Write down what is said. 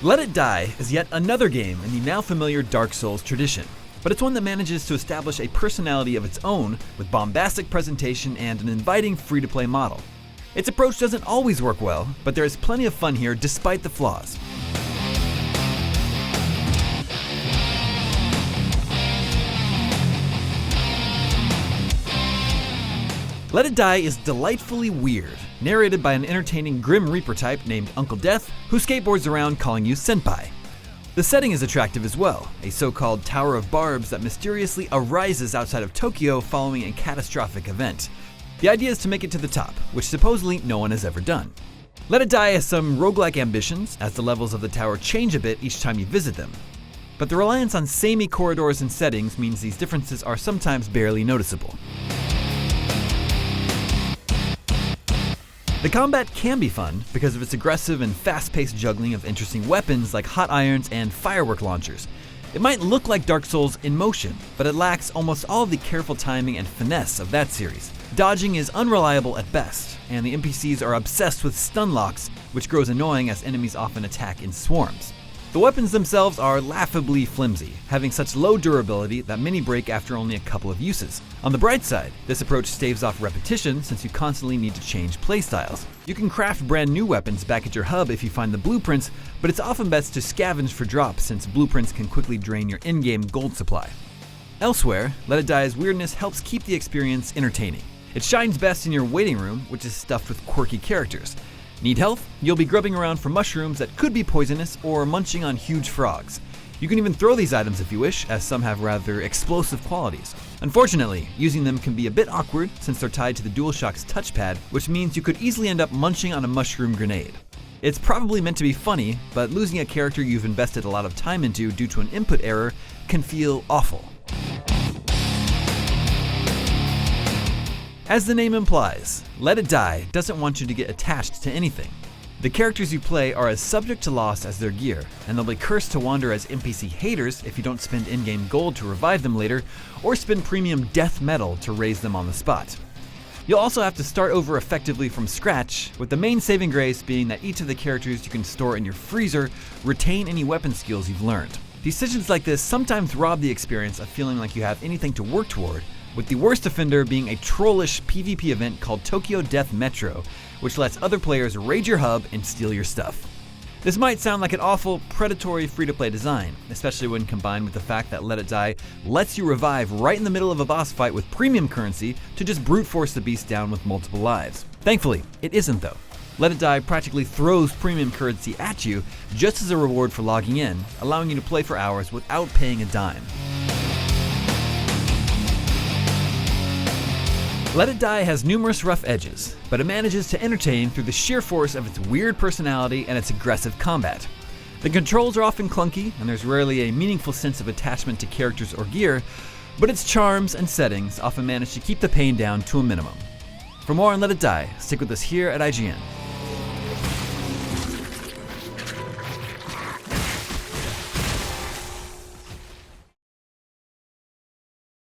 Let It Die is yet another game in the now familiar Dark Souls tradition, but it's one that manages to establish a personality of its own with bombastic presentation and an inviting free-to-play model. Its approach doesn't always work well, but there is plenty of fun here despite the flaws. Let It Die is delightfully weird, narrated by an entertaining Grim Reaper type named Uncle Death, who skateboards around calling you senpai. The setting is attractive as well, a so-called Tower of Barbs that mysteriously arises outside of Tokyo following a catastrophic event. The idea is to make it to the top, which supposedly no one has ever done. Let It Die has some roguelike ambitions, as the levels of the tower change a bit each time you visit them. But the reliance on samey corridors and settings means these differences are sometimes barely noticeable. The combat can be fun because of its aggressive and fast-paced juggling of interesting weapons like hot irons and firework launchers. It might look like Dark Souls in motion, but it lacks almost all of the careful timing and finesse of that series. Dodging is unreliable at best, and the NPCs are obsessed with stun locks, which grows annoying as enemies often attack in swarms. The weapons themselves are laughably flimsy, having such low durability that many break after only a couple of uses. On the bright side, this approach staves off repetition since you constantly need to change playstyles. You can craft brand new weapons back at your hub if you find the blueprints, but it's often best to scavenge for drops since blueprints can quickly drain your in-game gold supply. Elsewhere, Let It Die's weirdness helps keep the experience entertaining. It shines best in your waiting room, which is stuffed with quirky characters. Need health? You'll be grubbing around for mushrooms that could be poisonous or munching on huge frogs. You can even throw these items if you wish, as some have rather explosive qualities. Unfortunately, using them can be a bit awkward since they're tied to the DualShock's touchpad, which means you could easily end up munching on a mushroom grenade. It's probably meant to be funny, but losing a character you've invested a lot of time into due to an input error can feel awful. As the name implies, Let It Die doesn't want you to get attached to anything. The characters you play are as subject to loss as their gear, and they'll be cursed to wander as NPC haters if you don't spend in-game gold to revive them later, or spend premium death metal to raise them on the spot. You'll also have to start over effectively from scratch, with the main saving grace being that each of the characters you can store in your freezer retain any weapon skills you've learned. Decisions like this sometimes rob the experience of feeling like you have anything to work toward, with the worst offender being a trollish PvP event called Tokyo Death Metro, which lets other players raid your hub and steal your stuff. This might sound like an awful, predatory free-to-play design, especially when combined with the fact that Let It Die lets you revive right in the middle of a boss fight with premium currency to just brute force the beast down with multiple lives. Thankfully, it isn't though. Let It Die practically throws premium currency at you just as a reward for logging in, allowing you to play for hours without paying a dime. Let It Die has numerous rough edges, but it manages to entertain through the sheer force of its weird personality and its aggressive combat. The controls are often clunky, and there's rarely a meaningful sense of attachment to characters or gear, but its charms and settings often manage to keep the pain down to a minimum. For more on Let It Die, stick with us here at IGN.